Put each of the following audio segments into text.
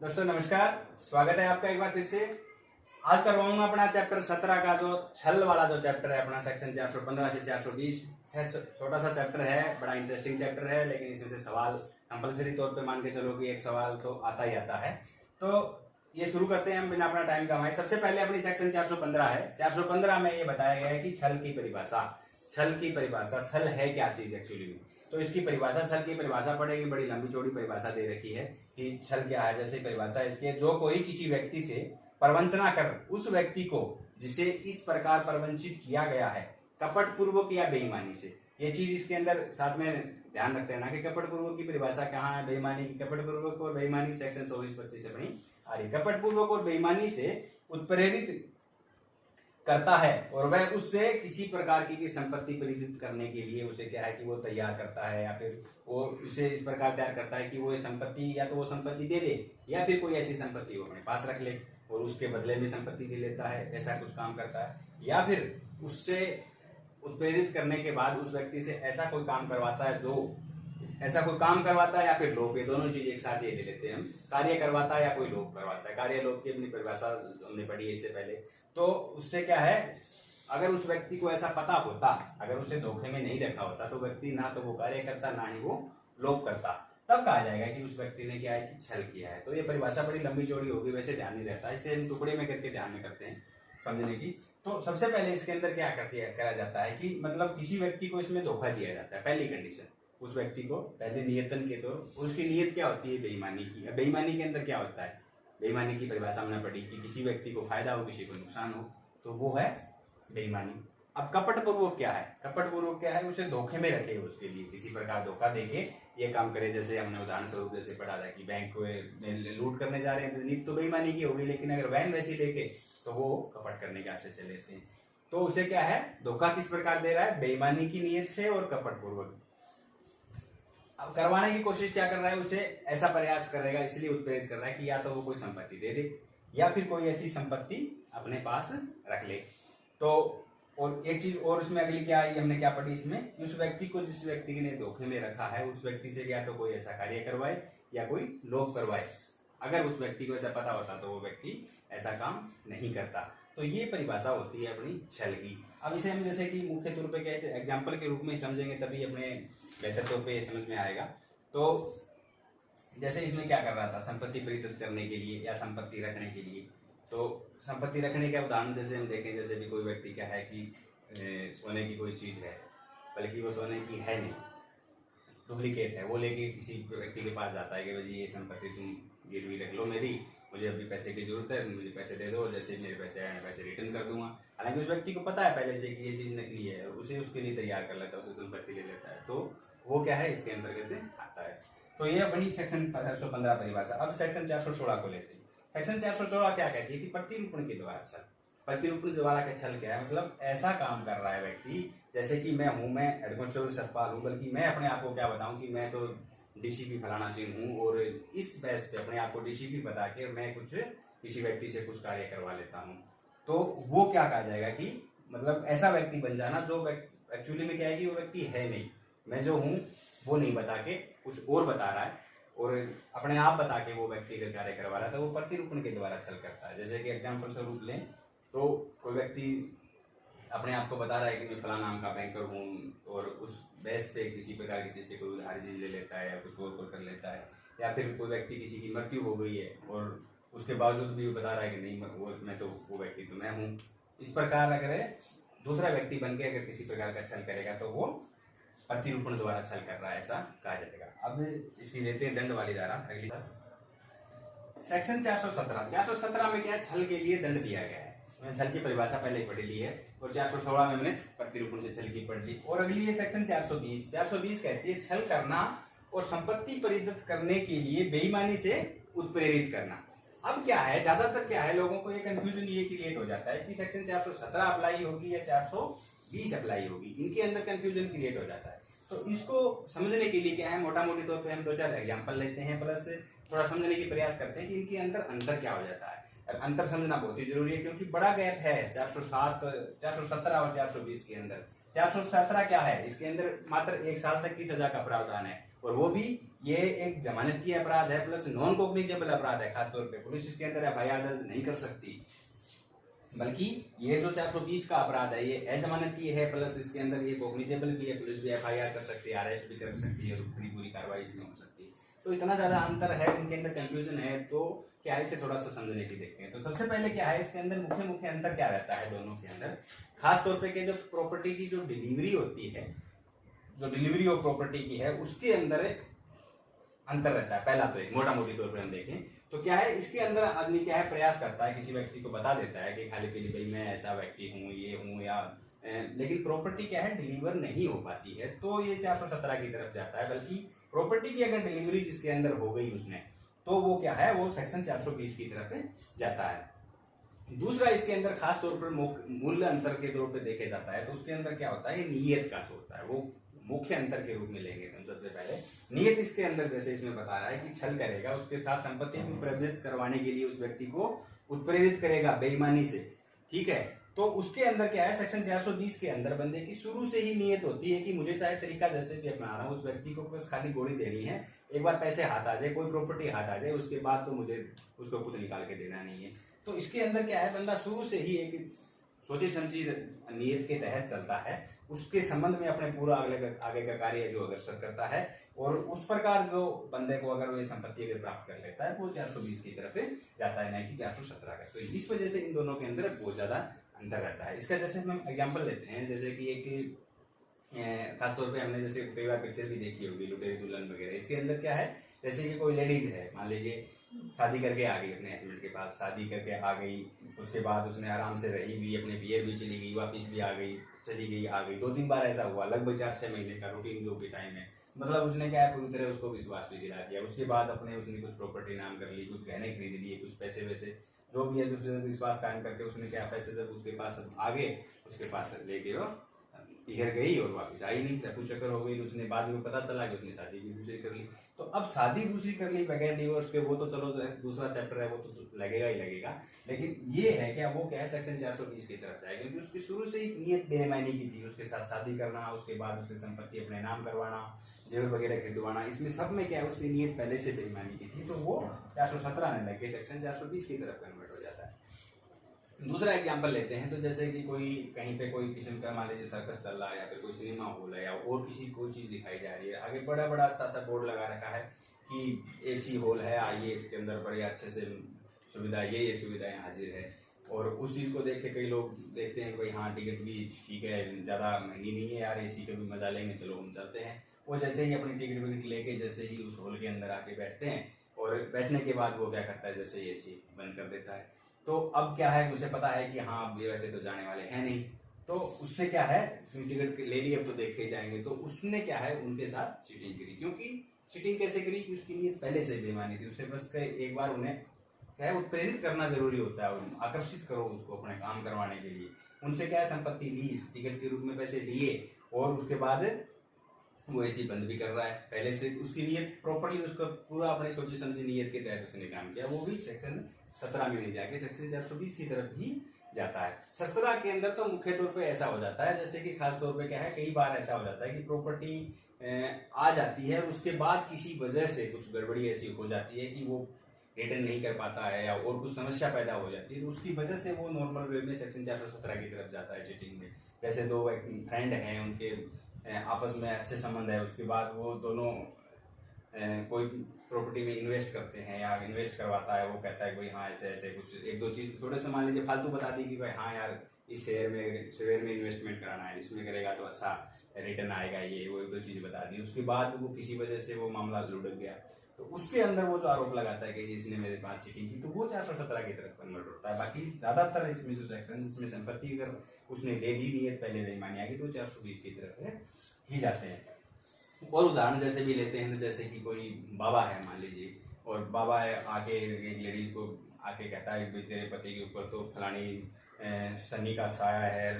दोस्तों नमस्कार, स्वागत है आपका एक बार फिर से। आज करवाऊंगा अपना चैप्टर 17 का जो छल वाला जो चैप्टर है अपना सेक्शन 415 से 420। छोटा सा चैप्टर है, बड़ा इंटरेस्टिंग चैप्टर है, लेकिन इसमें से सवाल कंपलसरी तौर पे मान के चलो कि एक सवाल तो आता ही आता है। तो ये शुरू करते हैं हम बिना अपना टाइम गंवाए। सबसे पहले अपनी सेक्शन 415 है। 415 में ये बताया गया है कि छल की परिभाषा। छल है क्या चीज एक्चुअली में, तो इसकी परिभाषा, छल की परिभाषा पढ़ेंगे। बड़ी लंबी चौड़ी परिभाषा दे रखी है कि छल क्या है। जैसे परिभाषा इसकी है, जो कोई किसी व्यक्ति से प्रवंचना कर उस व्यक्ति को जिसे इस प्रकार प्रवंचित किया गया है कपट पूर्वक या बेईमानी से। ये चीज इसके अंदर साथ में ध्यान रखते हैं ना कि कपट पूर्वक की परिभाषा कहाँ है, बेईमानी की। कपट पूर्वक और बेईमानी सेक्शन 24-25 से बनी आ रही। कपट पूर्वक और बेईमानी से उत्प्रेरित करता है और वह उससे किसी प्रकार की संपत्ति प्रेरित करने के लिए उसे क्या है कि वो तैयार करता है, या फिर वो उसे इस प्रकार तैयार करता है कि वो संपत्ति या तो वो संपत्ति दे दे या फिर कोई ऐसी संपत्ति वो अपने पास रख ले और उसके बदले में संपत्ति ले लेता है, ऐसा कुछ काम करता है। या फिर उससे उत्प्रेरित करने के बाद उस व्यक्ति से ऐसा कोई काम करवाता है या फिर लोभ, ये दोनों चीज एक साथ ये ले लेते हैं हम। कार्य करवाता है या कोई लोभ करवाता है। कार्य लोभ की अपनी परिभाषा हमने पढ़ी है इससे पहले। तो उससे क्या है, अगर उस व्यक्ति को ऐसा पता होता, अगर उसे धोखे में नहीं रखा होता तो व्यक्ति ना तो वो कार्य करता ना ही वो लोभ करता, तब कहा जाएगा कि उस व्यक्ति ने क्या है कि छल किया है। तो ये परिभाषा बड़ी लंबी चौड़ी होगी, वैसे ध्यान नहीं रहता, इसे हम टुकड़े में करके ध्यान में करते हैं समझने की। तो सबसे पहले इसके अंदर क्या करा जाता है कि मतलब किसी व्यक्ति को इसमें धोखा दिया जाता है। पहली कंडीशन, उस व्यक्ति को पहले नियतन के तौर, उसकी नियत क्या होती है, बेईमानी की। बेईमानी के अंदर क्या होता है, बेईमानी की परिभाषा हमने पढ़ी कि किसी व्यक्ति को फायदा हो, किसी को नुकसान हो, तो वो है बेईमानी। अब कपट पूर्वक क्या है, कपट पूर्वक क्या है, उसे धोखे में रखे, उसके लिए किसी प्रकार धोखा देके ये काम करे। जैसे हमने उदाहरण स्वरूप जैसे पढ़ा था कि बैंक में लूट करने जा रहे हैं, नीति तो बेईमानी की होगी, लेकिन अगर वैन वैसी लेके तो वो कपट करने के आशय से लेते हैं। तो उसे क्या है, धोखा किस प्रकार दे रहा है, बेईमानी की नीयत से और कपट पूर्वक। अब करवाने की कोशिश क्या कर रहा है, उसे ऐसा प्रयास करेगा, इसलिए उत्प्रेरित कर रहा है कि या तो वो कोई संपत्ति दे दे या फिर कोई ऐसी संपत्ति अपने पास रख ले। तो और एक चीज और उसमें अगली क्या आई, हमने क्या पढ़ी इसमें, कि उस व्यक्ति को जिस व्यक्ति ने धोखे में रखा है उस व्यक्ति से या तो कोई ऐसा कार्य करवाए या कोई लोभ करवाए। अगर उस व्यक्ति को ऐसा पता होता तो वो व्यक्ति ऐसा काम नहीं करता। तो ये परिभाषा होती है अपनी छल की। अब इसे हम जैसे कि मुख्य तौर पे कैसे एग्जाम्पल के रूप में समझेंगे तभी अपने बेहतर तौर पे समझ में आएगा। तो जैसे इसमें क्या कर रहा था, संपत्ति प्रेरित करने के लिए या संपत्ति रखने के लिए। तो संपत्ति रखने का उदाहरण जैसे हम देखें, जैसे भी कोई व्यक्ति क्या है कि सोने की कोई चीज है, बल्कि वो सोने की है नहीं, डुप्लीकेट है, वो लेके किसी व्यक्ति के पास जाता है कि भाई ये संपत्ति तुम गिरवी रख लो मेरी, मुझे अभी पैसे की जरूरत है, मुझे पैसे दे दो, जैसे मेरे पैसे आए पैसे रिटर्न कर दूंगा। हालांकि उस व्यक्ति को पता है पहले से कि ये चीज नकली है, उसे उसके लिए तैयार कर लेता है, उसे संपत्ति ले लेता है, तो वो क्या है इसके अंतर्गत आता है। तो ये बनी सेक्शन 415 परिभाषा। अब सेक्शन 416 को लेते हैं। सेक्शन 416 क्या कहती है कि प्रतिरूपण के द्वारा छल। प्रतिरूपण द्वारा का छल क्या है, मतलब ऐसा काम कर रहा है व्यक्ति, जैसे कि मैं हूं, मैं हेड कांस्टेबल सतपाल हूं, बल्कि मैं अपने आप को क्या बताऊं कि मैं तो डीसीपी फलाना सिंह हूं, और इस बेस पे अपने आप को डीसीपी बता के मैं कुछ किसी व्यक्ति से कुछ कार्य करवा लेता हूं। तो वो क्या कहा जाएगा कि मतलब ऐसा व्यक्ति बन जाना जो एक्चुअली में क्या है कि वो व्यक्ति है नहीं, मैं जो हूं वो नहीं बता के कुछ और बता रहा है और अपने आप बता के वो व्यक्ति का कार्य करवा रहा है, तो वो प्रतिरूपण के द्वारा छल करता है। जैसे कि एग्जाम्पल स्वरूप लें तो कोई व्यक्ति अपने आप को बता रहा है कि मैं फला नाम का बैंकर हूँ, और उस बेस पे किसी प्रकार किसी से कोई उधार चीज ले लेता है या कुछ और कर लेता है। या फिर कोई व्यक्ति किसी की मृत्यु हो गई है और उसके बावजूद भी वो बता रहा है कि नहीं मैं तो वो व्यक्ति तो मैं हूँ। इस प्रकार अगर दूसरा व्यक्ति बन के अगर किसी प्रकार का छल करेगा तो वो प्रतिरूपण द्वारा छल कर रहा है, ऐसा कहा जाएगा। अब इसकी लेते हैं दंड वाली धारा अगली। सेक्शन 417 में क्या है, छल के लिए दंड दिया गया है। मैंने छल की परिभाषा पहले ही पढ़ ली है, और 416 में मैंने प्रतिरूपण से छल की पढ़ ली। और अगली है सेक्शन 420 कहती है छल करना और संपत्ति प्रेरित करने के लिए बेईमानी से उत्प्रेरित करना। अब क्या है, ज्यादातर क्या है, लोगों को ये कंफ्यूजन ये क्रिएट हो जाता है कि सेक्शन 417 अप्लाई होगी या 420 अप्लाई होगी, इनके अंदर कंफ्यूजन क्रिएट हो जाता है। तो इसको समझने के लिए क्या है, मोटा मोटी तौर पे हम 2-4 एग्जांपल लेते हैं, प्लस थोड़ा समझने की प्रयास करते हैं कि इनके अंदर अंतर क्या हो जाता है। अंतर समझना बहुत ही जरूरी है, क्योंकि बड़ा गैप है 417 और 420 के अंदर। 417 क्या है, इसके अंदर मात्र 1 साल तक की सजा का प्रावधान है, और वो भी ये एक जमानत की अपराध है प्लस नॉन कॉग्निजेबल अपराध है। खासतौर पे पुलिस इसके अंदर एफआईआर दर्ज नहीं कर सकती, बल्कि ये जो 420 का अपराध है ये अजमानती है प्लस इसके अंदर ये कॉग्निजेबल भी है, पुलिस भी एफआईआर कर सकती है, अरेस्ट भी कर सकती है और पूरी कार्रवाई इसमें हो सकती है। तो इतना ज्यादा अंतर है, इनके अंदर कंफ्यूजन है। तो क्या है, इसे थोड़ा सा समझने की देखते हैं। तो सबसे पहले क्या है, इसके अंदर मुख्य अंतर क्या रहता है दोनों के अंदर। खास तौर पे जो प्रॉपर्टी की जो डिलीवरी होती है, जो डिलीवरी ऑफ प्रॉपर्टी की है, उसके अंदर अंतर रहता है। पहला तो एक मोटा मोटी तौर पर हम देखें तो क्या है, इसके अंदर आदमी क्या है, प्रयास करता है, किसी व्यक्ति को बता देता है कि खाली पीली भाई मैं ऐसा व्यक्ति हूँ, ये हूँ, या लेकिन प्रॉपर्टी क्या है डिलीवर नहीं हो पाती है, तो ये 417 की तरफ जाता है। बल्कि प्रॉपर्टी की अगर डिलीवरी जिसके अंदर हो गई उसने, तो वो क्या है, वो सेक्शन 420 की तरफ जाता है। दूसरा इसके अंदर खास तौर पर मूल्य अंतर के तौर पर देखे जाता है, तो उसके अंदर क्या होता है, नियत का होता है, वो मुख्य अंतर के रूप में लेंगे। हम सबसे पहले नियत इसके अंदर जैसे इसमें बता रहा है कि छल करेगा, उसके साथ संपत्ति को प्रबंधित करवाने के लिए उस व्यक्ति को उत्प्रेरित करेगा बेईमानी से, ठीक है। तो उसके अंदर क्या है, सेक्शन 420 के अंदर बंदे की शुरू से ही नियत होती है कि मुझे चाहे तरीका जैसे भी अपना रहा हूँ, उस व्यक्ति को बस खाली गोली देनी है, एक बार पैसे हाथ आ जाए, कोई प्रॉपर्टी हाथ आ जाए, उसके बाद तो मुझे उसको खुद निकाल के देना नहीं है। तो इसके अंदर क्या है, बंदा शुरू से ही एक सोची समझी नियत के तहत चलता है, उसके संबंध में अपने पूरा आगे का कार्य जो अग्रसर करता है, और उस प्रकार जो बंदे को अगर वो संपत्ति अगर प्राप्त कर लेता है, वो 420 की तरफ जाता है, नहीं कि 417 का। तो इस वजह से इन दोनों के अंदर बहुत ज्यादा अंतर रहता है। इसका जैसे हम एग्जाम्पल लेते हैं, जैसे कि एक खासतौर पे हमने जैसे कई बार पिक्चर भी देखी होगी, लुटेरी दुल्हन वगैरह, इसके अंदर क्या है, जैसे कि कोई लेडीज है, मान लीजिए शादी करके आ गई अपने हस्बैंड के पास, शादी करके आ गई, उसके बाद उसने आराम से रही भी, अपने पियर भी चली गई, वापस भी आ गई, चली गई, आ गई, 2-3 बार ऐसा हुआ, लगभग 4-6 महीने का रूटीन जो भी टाइम है। मतलब उसने क्या है, पूरी तरह उसको विश्वास भी दिला दिया। उसके बाद अपने उसने कुछ प्रॉपर्टी नाम कर ली, कुछ गहने खरीद लिए, कुछ पैसे वैसे जो भी है, उसने विश्वास कायम करके उसने क्या, पैसे जब उसके पास आ गए, उसके पास लेके वो इधर गई और वापस आई नहीं, चक्कू चक्कर हो गई। उसने बाद में पता चला कि उसने शादी भी दूसरी कर ली। तो अब शादी दूसरी कर ली बगैर डिवोर्स के, वो तो चलो दूसरा चैप्टर है, वो तो लगेगा ही लगेगा। लेकिन ये है क्या, वो क्या है, सेक्शन 420 की तरफ जाएगा, क्योंकि उसकी शुरू से ही नियत बेईमानी की थी, उसके साथ शादी करना, उसके बाद उससे संपत्ति अपने नाम करवाना, जेवर वगैरह खरीदवाना, इसमें सब में क्या है, उसकी नियत पहले से बेईमानी की थी, तो वो 417 ने लगे सेक्शन 420 की तरफ कन्वर्ट हो जाता है। दूसरा एग्जाम्पल लेते हैं, तो जैसे कि कोई कहीं पे कोई किस्म का मान लीजिए सर्कस चल रहा है, या फिर कोई सिनेमा हॉल है, या और किसी कोई चीज दिखाई जा रही है, आगे बड़ा बड़ा अच्छा सा बोर्ड लगा रखा है कि एसी हॉल है, आइए इसके अंदर बड़े अच्छे से सुविधा, ये सुविधाएं हाजिर है। और उस चीज को देख के कई लोग देखते हैं कि भाई हाँ टिकट भी ठीक है, ज्यादा महंगी नहीं है यार, एसी का भी मजा लेंगे, चलो हम चलते हैं। वो जैसे ही अपनी टिकट विकट लेके जैसे ही उस हॉल के अंदर आके बैठते हैं, और बैठने के बाद वो क्या करता है, जैसे एसी बंद कर देता है। तो अब क्या है, उसे पता है कि हाँ ये वैसे तो जाने वाले हैं नहीं, तो उससे क्या है, टिकट ले ली, अब तो देखे जाएंगे। तो उसने क्या है, उनके साथ चीटिंग करी। क्योंकि चीटिंग कैसे करी, कि उसकी नीयत पहले से बेईमानी थी। उसे बस एक बार उन्हें क्या है, उत्प्रेरित करना जरूरी होता है, आकर्षित करो उसको अपने काम करवाने के लिए। उनसे क्या है, संपत्ति ली, टिकट के रूप में पैसे लिए, और उसके बाद वो ऐसी बंद भी कर रहा है पहले से। उसकी नीयत प्रॉपरली, उसका पूरा अपने सोची समझी नीयत के तहत उसने काम किया, वो भी सेक्शन 17 में नहीं जाके सेक्शन 420 की तरफ ही जाता है। 17 के अंदर तो मुख्य तौर पे ऐसा हो जाता है, जैसे कि खास तौर पे क्या है, कई बार ऐसा हो जाता है कि प्रॉपर्टी आ जाती है, उसके बाद किसी वजह से कुछ गड़बड़ी ऐसी हो जाती है कि वो रिटर्न नहीं कर पाता है, या और कुछ समस्या पैदा हो जाती है, तो उसकी वजह से वो नॉर्मल वे में सेक्शन 417 की तरफ जाता है चीटिंग में। जैसे दो फ्रेंड हैं, उनके आपस में अच्छे संबंध है, उसके बाद वो दोनों कोई प्रॉपर्टी में इन्वेस्ट करते हैं, या इन्वेस्ट करवाता है, वो कहता है भाई हाँ ऐसे ऐसे कुछ एक दो चीज थोड़े से मान लीजिए फालतू बता दी कि भाई हाँ यार इस शेयर में इन्वेस्टमेंट कराना है, इसमें करेगा तो अच्छा रिटर्न आएगा, ये वो एक दो चीज बता दी। उसके बाद वो किसी वजह से वो मामला लुढ़क गया, तो उसके अंदर वो जो आरोप लगाता है कि इसने मेरे पास चीटिंग की, तो वो 417 की तरफ कन्वर्ट होता है। बाकी ज्यादातर इसमें जो सेक्शन जिसमें संपत्ति अगर उसने ले ली नियत पहले बेईमानी आ गई, तो 420 की तरफ ही जाते हैं। और उदाहरण जैसे भी लेते हैं, जैसे कि कोई बाबा है मान लीजिए, और बाबा है आके एक लेडीज को आके कहता है कि तेरे पति के ऊपर तो फलानी शनि का साया है,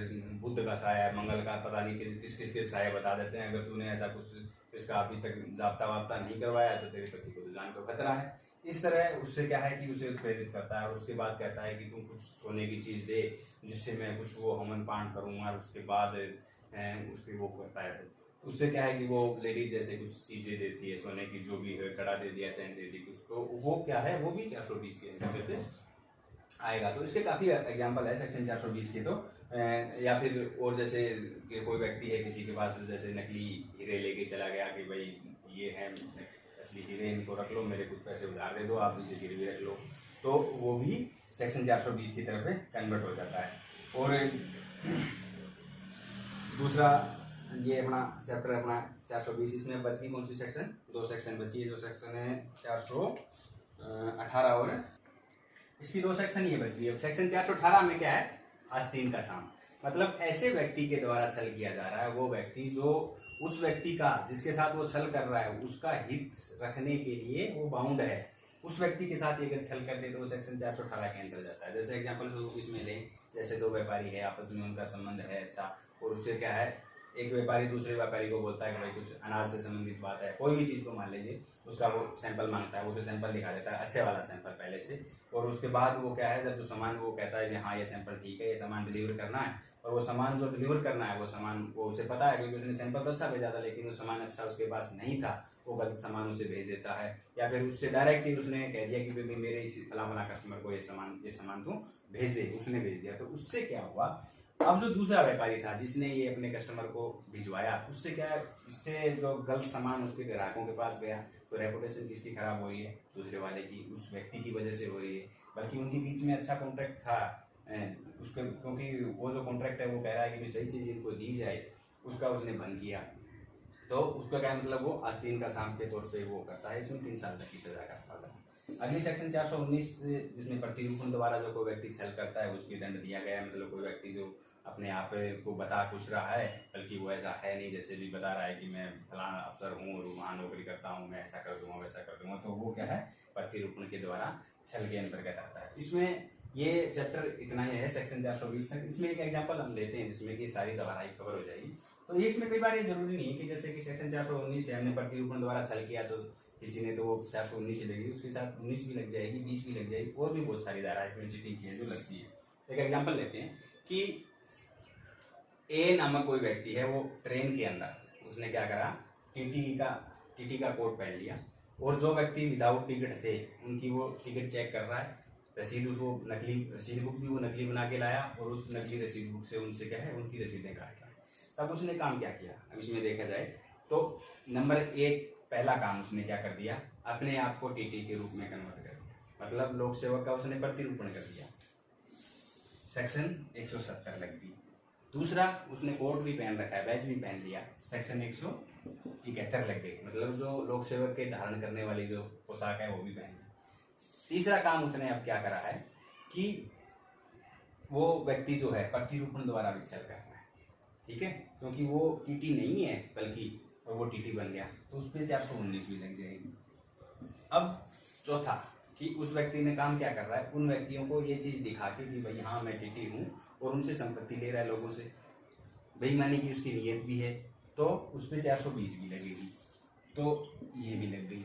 बुध का साया है, मंगल का, पता नहीं किस किस के साया बता देते हैं, अगर तूने ऐसा कुछ इसका अभी तक जाब्ता वाब्ता नहीं करवाया तो तेरे पति को तो जान को खतरा है। इस तरह उससे क्या है कि उसे प्रेरित करता है, और उसके बाद कहता है कि तुम कुछ सोने की चीज दे जिससे मैं कुछ वो हवन पान करूंगा, उसके बाद उसके वो करता है उससे क्या है कि वो लेडीज जैसे कुछ चीजें देती है, सोने की जो भी है, कड़ा दे दिया, चैन दे दी कुछ, तो वो क्या है, वो भी 420 के अंतर्गत आएगा। तो इसके काफी एग्जाम्पल है सेक्शन 420 के। तो या फिर और जैसे कि कोई व्यक्ति है, किसी के पास जैसे नकली हीरे लेके चला गया कि भाई ये है असली हीरे, इनको रख लो, मेरे कुछ पैसे उधार दे दो, आप इसे गिरवी रख लो, तो वो भी सेक्शन 420 की तरफ कन्वर्ट हो जाता है। और दूसरा ये अपना चैप्टर अपना 420, इसमें बच गई कौन सी सेक्शन, 2 सेक्शन बची है, जो सेक्शन है 418 और इसकी 2 सेक्शन ये बच गई। अब सेक्शन 418 में क्या है, आस्तीन का साम, मतलब ऐसे व्यक्ति के द्वारा छल किया जा रहा है, वो व्यक्ति जो उस व्यक्ति का जिसके साथ वो छल कर रहा है उसका हित रखने के लिए वो बाउंड है, उस व्यक्ति के साथ अगर छल कर दे तो वो सेक्शन 418 के अंदर जाता है। जैसे एग्जांपल तो इसमें लें, जैसे 2 व्यापारी है, आपस में उनका संबंध है अच्छा, और उससे क्या है, एक व्यापारी दूसरे व्यापारी को बोलता है कि भाई कुछ अनाज से संबंधित बात है, कोई भी चीज़ को मान लीजिए, उसका वो सैंपल मांगता है, वो उसे सैंपल दिखा देता है, अच्छे वाला सैंपल पहले से, और उसके बाद वो क्या है, जब जो सामान वो कहता है कि हाँ ये सैंपल ठीक है, ये सामान डिलीवर करना है, और वो सामान जो डिलीवर करना है वो सामान वो उसे पता है क्योंकि उसने सैंपल तो अच्छा भेजा था, लेकिन वो सामान अच्छा उसके पास नहीं था, वो गलत सामान उसे भेज देता है, या फिर उससे डायरेक्ट ही उसने कह दिया कि भाई मेरे इस फलां कस्टमर को ये सामान तू भेज दे, उसने भेज दिया। तो उससे क्या हुआ, अब जो दूसरा व्यापारी था जिसने ये अपने कस्टमर को भिजवाया, उससे क्या है, इससे जो गलत सामान उसके ग्राहकों के पास गया, तो रेपुटेशन किसकी खराब हो रही है, दूसरे वाले की, उस व्यक्ति की वजह से हो रही है। बल्कि उनके बीच में अच्छा कॉन्ट्रैक्ट था उसके, क्योंकि वो जो कॉन्ट्रैक्ट है वो कह रहा है कि सही चीज़ इनको दी जाए, उसका उसने भंग किया, तो उसका क्या मतलब वो आस्तीन का साम के तौर पे वो करता है, इसमें 3 साल तक की सजा का प्रावधान। अगली सेक्शन 419 जिसमें प्रतिरूपण द्वारा जो कोई व्यक्ति छल करता है उसकी दंड दिया गया है। मतलब कोई व्यक्ति जो अपने आप को बता कुछ रहा है बल्कि वो ऐसा है नहीं, जैसे भी बता रहा है कि मैं फलाना अफसर हूँ और वहाँ नौकरी करता हूँ, मैं ऐसा कर दूंगा वैसा कर दूंगा, तो वो क्या है, प्रतिरूपण के द्वारा छल के अंतर्गत आता है। इसमें ये चैप्टर इतना ही है सेक्शन 420 तक। इसमें एक एग्जाम्पल हम लेते हैं जिसमें कि सारी धाराएं कवर हो जाएगी। तो ये इसमें कई बार ये जरूरी नहीं है कि जैसे कि सेक्शन 419 है, हमने प्रतिरूपण द्वारा छल किया तो किसी ने तो वो 419 ही लगेगी, उसके साथ 19 भी लग जाएगी, 20 भी लग जाएगी, और भी बहुत सारी धारा इसमें चीटिंग की है जो लगती है। एक एग्जाम्पल लेते हैं कि ए नामक कोई व्यक्ति है, वो ट्रेन के अंदर उसने क्या करा, टीटी का कोट पहन लिया, और जो व्यक्ति विदाउट टिकट थे उनकी वो टिकट चेक कर रहा है, रसीद उसको नकली रसीद बुक भी वो नकली बना के लाया, और उस नकली रसीद बुक से उनसे क्या है, उनकी रसीदें काट रहा है। तब उसने काम क्या किया, अब इसमें देखा जाए तो नंबर 1 पहला काम उसने क्या कर दिया, अपने आप को टीटी के रूप में कन्वर्ट कर दिया, मतलब लोक सेवक का उसने प्रतिरूपण कर दिया, सेक्शन 170 लग गई। दूसरा, उसने कोट भी पहन रखा है, बैज भी पहन लिया, सेक्शन 171 लग गई, मतलब जो लोक सेवक के धारण करने वाली जो पोशाक है वो भी पहन ली। तीसरा काम उसने अब क्या करा है कि वो व्यक्ति जो है प्रतिरूपण द्वारा भी छल कर रहा है, ठीक है, क्योंकि वो टीटी नहीं है बल्कि और वो टीटी बन गया, तो उस पर 419 भी लग जाएगी। अब चौथा कि उस व्यक्ति ने काम क्या कर रहा है, उन व्यक्तियों को ये चीज दिखा के कि भाई हाँ मैं टीटी हूँ, और उनसे संपत्ति ले रहा है लोगों से, बेईमानी की उसकी नीयत भी है, तो उस पर 420 भी लगेगी, तो ये भी लग गई।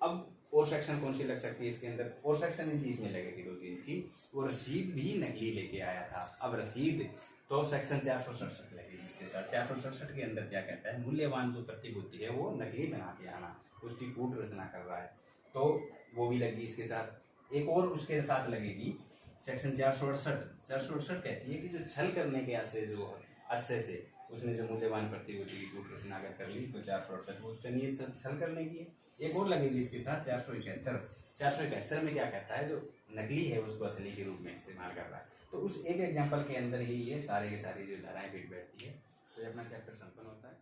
अब और सेक्शन कौन सी लग सकती है इसके अंदर, और सेक्शन इसमें लगेगी 2-3 की, वो रसीद भी नकली लेके आया था। अब रसीद तो सेक्शन 467 लगेगी इसके साथ। 467 के अंदर क्या कहता है, मूल्यवान जो प्रतिभूति है वो नकली बना के आना, उसकी कूट रचना कर रहा है, तो वो भी लगी इसके साथ। एक और उसके साथ लगेगी सेक्शन 468 कहती है कि जो छल करने के आशय से उसने जो मूल्यवान प्रतिभूति की कूट रचना अगर कर ली तो 468 वो उसके लिए छल करने की है। एक और लगेगी इसके साथ 471 में क्या कहता है, जो नकली है उसको असली के रूप में इस्तेमाल कर रहा है। तो उस एक एग्जाम्पल के अंदर ही ये सारे के सारी जो धाराएं फिट बैठती है, तो ये अपना चैप्टर संपन्न होता है।